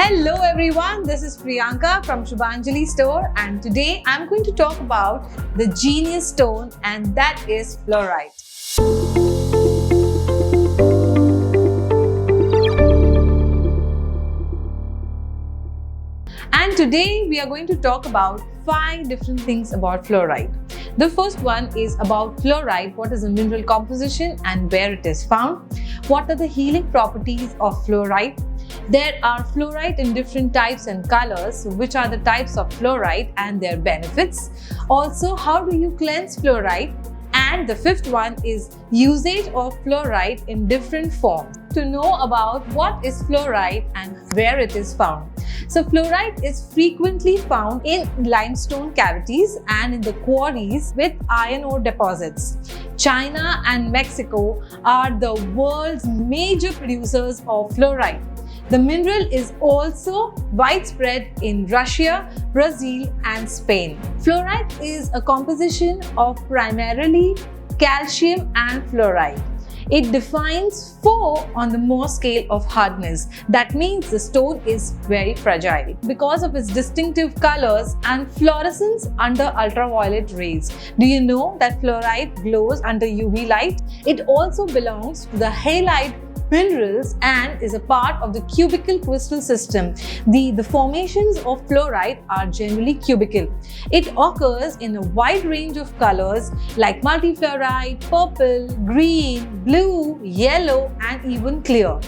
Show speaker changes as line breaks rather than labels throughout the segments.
Hello everyone, this is Priyanka from Shubhanjali store, and today I'm going to talk about the genius stone, and that is fluorite. And today we are going to talk about 5 different things about fluorite. The first one is about fluorite, what is the mineral composition and where it is found. What are the healing properties of fluorite? There are fluorite in different types and colors, which are the types of fluorite and their benefits. Also, how do you cleanse fluorite? And the fifth one is usage of fluorite in different forms. To know about what is fluorite and where it is found. So fluorite is frequently found in limestone cavities and in the quarries with iron ore deposits. China and Mexico are the world's major producers of fluorite. The mineral is also widespread in Russia, Brazil, and Spain. Fluorite is a composition of primarily calcium and fluoride. It defines 4 on the Mohs scale of hardness. That means the stone is very fragile because of its distinctive colors and fluorescence under ultraviolet rays. Do you know that fluorite glows under UV light? It also belongs to the halide minerals and is a part of the cubical crystal system. The formations of fluorite are generally cubical. It occurs in a wide range of colors like multifluorite, purple, green, blue, yellow, and even clear.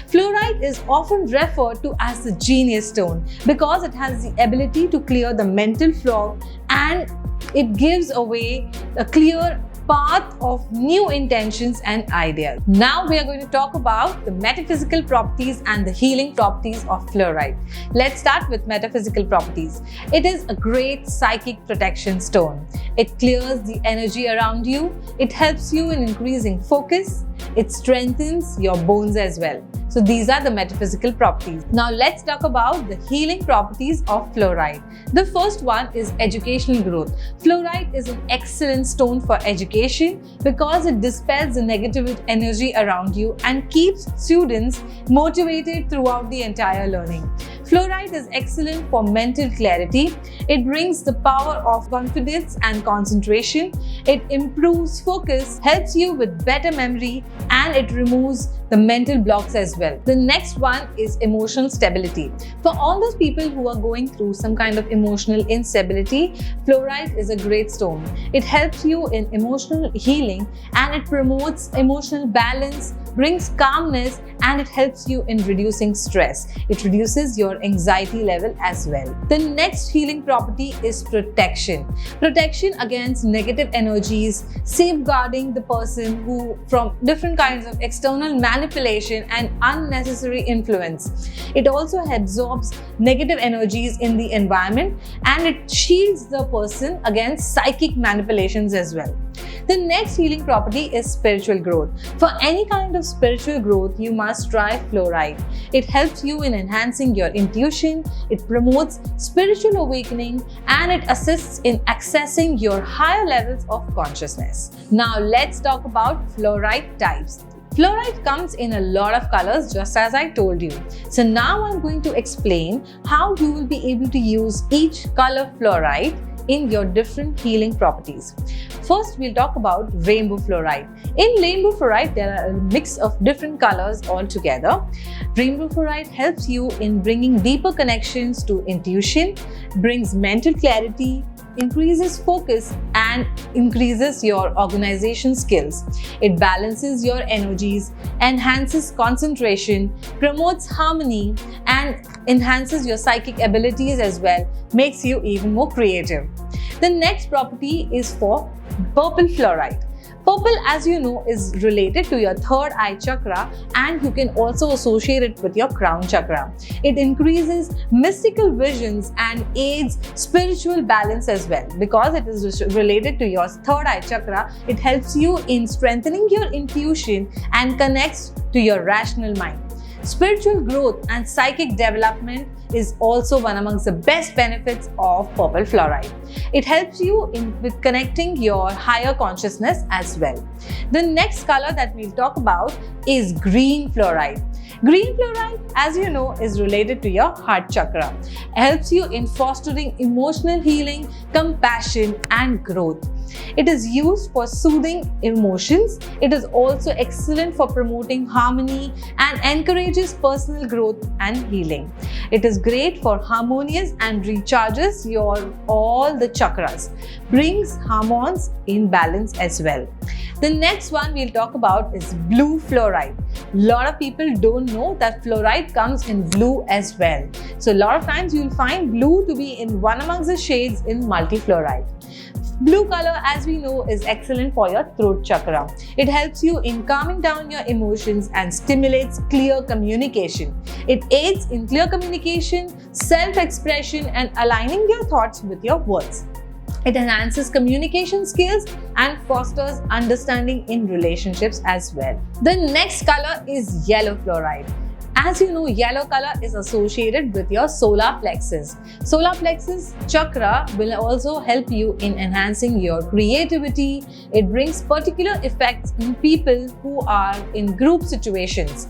Fluorite is often referred to as the genius stone because it has the ability to clear the mental fog and it gives away a clear path of new intentions and ideas. Now we are going to talk about the metaphysical properties and the healing properties of fluorite. Let's start with metaphysical properties. It is a great psychic protection stone. It clears the energy around you. It helps you in increasing focus. It strengthens your bones as well. So these are the metaphysical properties. Now let's talk about the healing properties of fluorite. The first one is educational growth. Fluorite is an excellent stone for education because it dispels the negative energy around you and keeps students motivated throughout the entire learning. Fluorite is excellent for mental clarity. It brings the power of confidence and concentration. It improves focus, helps you with better memory, and it removes the mental blocks as well. The next one is emotional stability. For all those people who are going through some kind of emotional instability, fluorite is a great stone. It helps you in emotional healing and it promotes emotional balance, brings calmness, and it helps you in reducing stress. It reduces your anxiety level as well. The next healing property is protection. Protection against negative energies, safeguarding the person who from different kinds of external manipulation and unnecessary influence. It also absorbs negative energies in the environment and it shields the person against psychic manipulations as well. The next healing property is spiritual growth. For any kind of spiritual growth, you must try fluorite. It helps you in enhancing your intuition, it promotes spiritual awakening, and it assists in accessing your higher levels of consciousness. Now let's talk about fluorite types. Fluorite comes in a lot of colors, just as I told you. So now I'm going to explain how you will be able to use each color fluorite in your different healing properties. First, we'll talk about rainbow fluorite. In rainbow fluorite, there are a mix of different colors all together. Rainbow fluorite helps you in bringing deeper connections to intuition, brings mental clarity, increases focus, and increases your organization skills. It balances your energies, enhances concentration, promotes harmony, and enhances your psychic abilities as well, makes you even more creative. The next property is for purple fluorite. Purple, as you know, is related to your third eye chakra, and you can also associate it with your crown chakra. It increases mystical visions and aids spiritual balance as well. Because it is related to your third eye chakra, it helps you in strengthening your intuition and connects to your rational mind. Spiritual growth and psychic development is also one amongst the best benefits of purple fluorite. It helps you with connecting your higher consciousness as well. The next color that we'll talk about is green fluorite. Green fluoride, as you know, is related to your heart chakra. Helps you in fostering emotional healing, compassion, and growth. It is used for soothing emotions. It is also excellent for promoting harmony and encourages personal growth and healing. It is great for harmonious and recharges all the chakras. Brings hormones in balance as well. The next one we'll talk about is blue fluoride. A lot of people don't know that fluoride comes in blue as well. So a lot of times you'll find blue to be in one amongst the shades in multifluoride. Blue color, as we know, is excellent for your throat chakra. It helps you in calming down your emotions and stimulates clear communication. It aids in clear communication, self-expression, and aligning your thoughts with your words. It enhances communication skills and fosters understanding in relationships as well. The next color is yellow fluoride. As you know, yellow color is associated with your solar plexus. Solar plexus chakra will also help you in enhancing your creativity. It brings particular effects in people who are in group situations.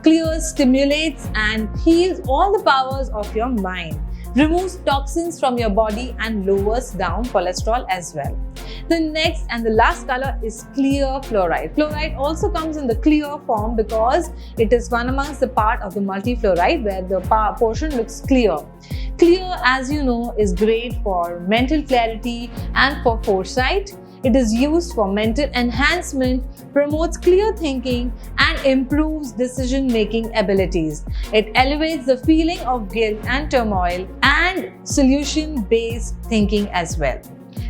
Clears, stimulates, and heals all the powers of your mind. Removes toxins from your body and lowers down cholesterol as well. The next and the last color is clear fluoride. Fluoride also comes in the clear form because it is one amongst the part of the multifluoride where the portion looks clear. Clear, as you know, is great for mental clarity and for foresight. It is used for mental enhancement, promotes clear thinking, and improves decision-making abilities. It elevates the feeling of guilt and turmoil and solution-based thinking as well.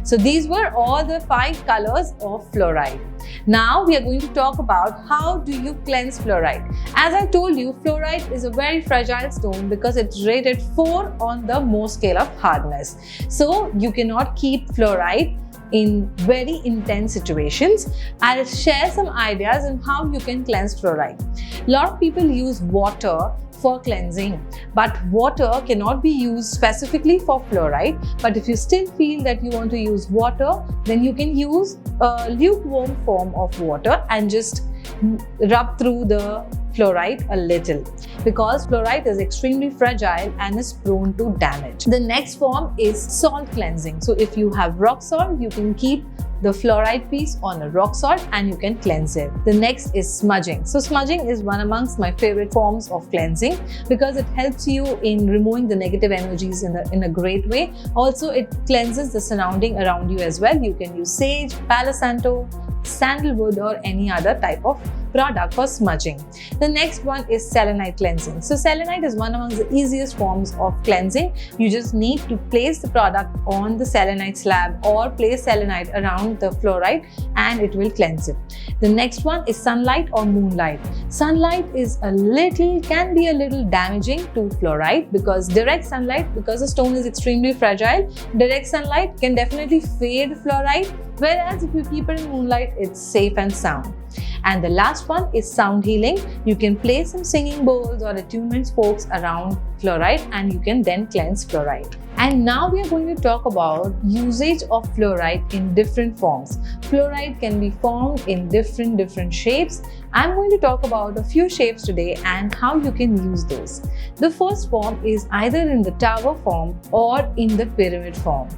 So these were all the 5 colors of fluoride. Now we are going to talk about how do you cleanse fluoride. As I told you, fluoride is a very fragile stone because it's rated 4 on the Mohs scale of hardness. So you cannot keep fluoride in very intense situations. I'll share some ideas on how you can cleanse fluoride. A lot of people use water for cleansing, but water cannot be used specifically for fluoride. But if you still feel that you want to use water, then you can use a lukewarm form of water and just rub through the fluoride a little, because fluoride is extremely fragile and is prone to damage. The next form is salt cleansing. So if you have rock salt, you can keep the fluoride piece on a rock salt and you can cleanse it. The next is smudging. So smudging is one amongst my favorite forms of cleansing because it helps you in removing the negative energies in a great way. Also, it cleanses the surrounding around you as well. You can use sage, palo santo, sandalwood, or any other type of product for smudging. The next one is selenite cleansing. So selenite is one among the easiest forms of cleansing. You just need to place the product on the selenite slab or place selenite around the fluoride and it will cleanse it. The next one is sunlight or moonlight. Sunlight can be a little damaging to fluoride because direct sunlight, because the stone is extremely fragile, direct sunlight can definitely fade fluoride, whereas if you keep it in moonlight, it's safe and sound. And the last one is sound healing. You can place some singing bowls or attunement spokes around fluoride and you can then cleanse fluoride. And now we are going to talk about usage of fluoride in different forms. Fluoride can be formed in different shapes. I'm going to talk about a few shapes today and how you can use those. The first form is either in the tower form or in the pyramid form.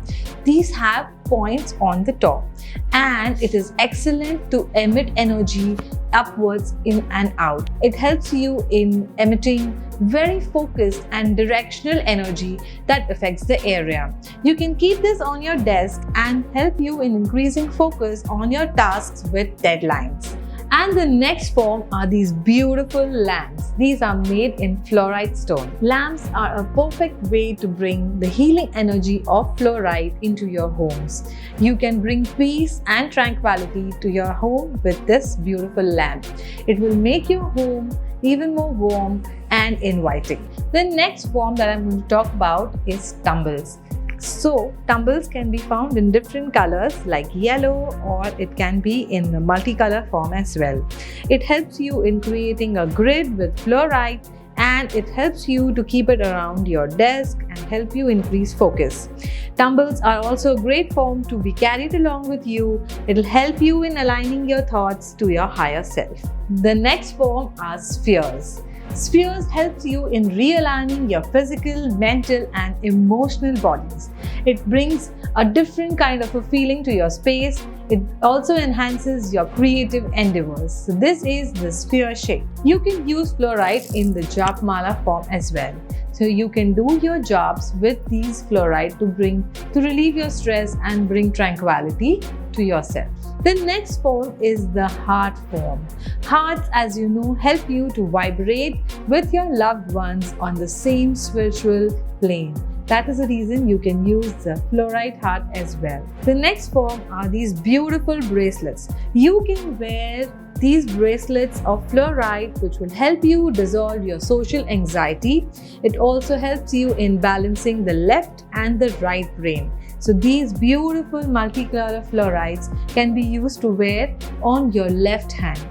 These have points on the top and it is excellent to emit energy upwards, in and out. It helps you in emitting very focused and directional energy that affects the area. You can keep this on your desk and help you in increasing focus on your tasks with deadlines. And the next form are these beautiful lamps. These are made in fluorite stone. Lamps are a perfect way to bring the healing energy of fluorite into your homes. You can bring peace and tranquility to your home with this beautiful lamp. It will make your home even more warm and inviting. The next form that I'm going to talk about is tumbles. So, tumbles can be found in different colors like yellow, or it can be in a multicolor form as well. It helps you in creating a grid with fluorite and it helps you to keep it around your desk and help you increase focus. Tumbles are also a great form to be carried along with you. It'll help you in aligning your thoughts to your higher self. The next form are spheres. Spheres helps you in realigning your physical, mental and emotional bodies. It brings a different kind of a feeling to your space. It also enhances your creative endeavors. So this is the sphere shape. You can use fluorite in the Jaap mala form as well. So you can do your jobs with these fluorite to relieve your stress and bring tranquility to yourself. The next form is the heart form. Hearts, as you know, help you to vibrate with your loved ones on the same spiritual plane. That is the reason you can use the fluorite heart as well. The next form are these beautiful bracelets. You can wear these bracelets of fluorite which will help you dissolve your social anxiety. It also helps you in balancing the left and the right brain. So these beautiful multicolor fluorites can be used to wear on your left hand.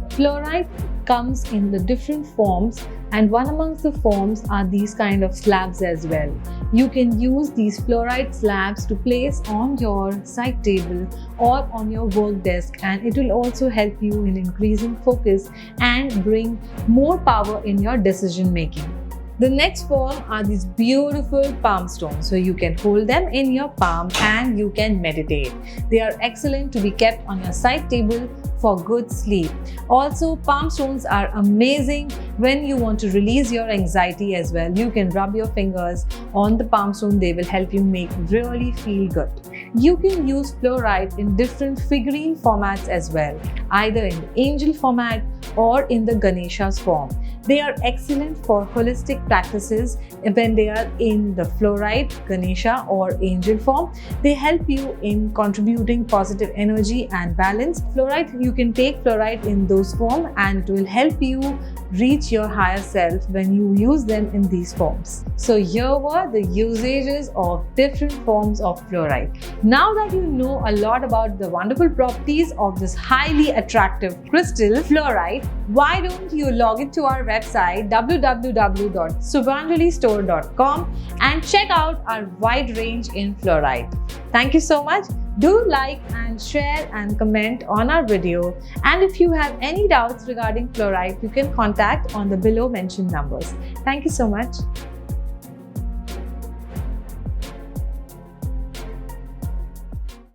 Fluorite comes in the different forms, and one amongst the forms are these kind of slabs as well. You can use these fluorite slabs to place on your side table or on your work desk, and it will also help you in increasing focus and bring more power in your decision making. The next form are these beautiful palm stones. So you can hold them in your palm and you can meditate. They are excellent to be kept on your side table for good sleep. Also, palm stones are amazing when you want to release your anxiety as well. You can rub your fingers on the palm stone. They will help you really feel good. You can use fluorite in different figurine formats as well, either in the angel format or in the ganesha's form. They are excellent for holistic practices when they are in the fluorite, ganesha or angel form. They help you in contributing positive energy and balance. Fluorite, you can take fluorite in those forms and it will help you reach your higher self when you use them in these forms. So here were the usages of different forms of fluorite. Now that you know a lot about the wonderful properties of this highly attractive crystal fluorite, why don't you log into our website www.shubhanjalistore.com and check out our wide range in fluorite. Thank you so much. Do like and share and comment on our video, and if you have any doubts regarding fluorite, you can contact on the below mentioned numbers. Thank you so much.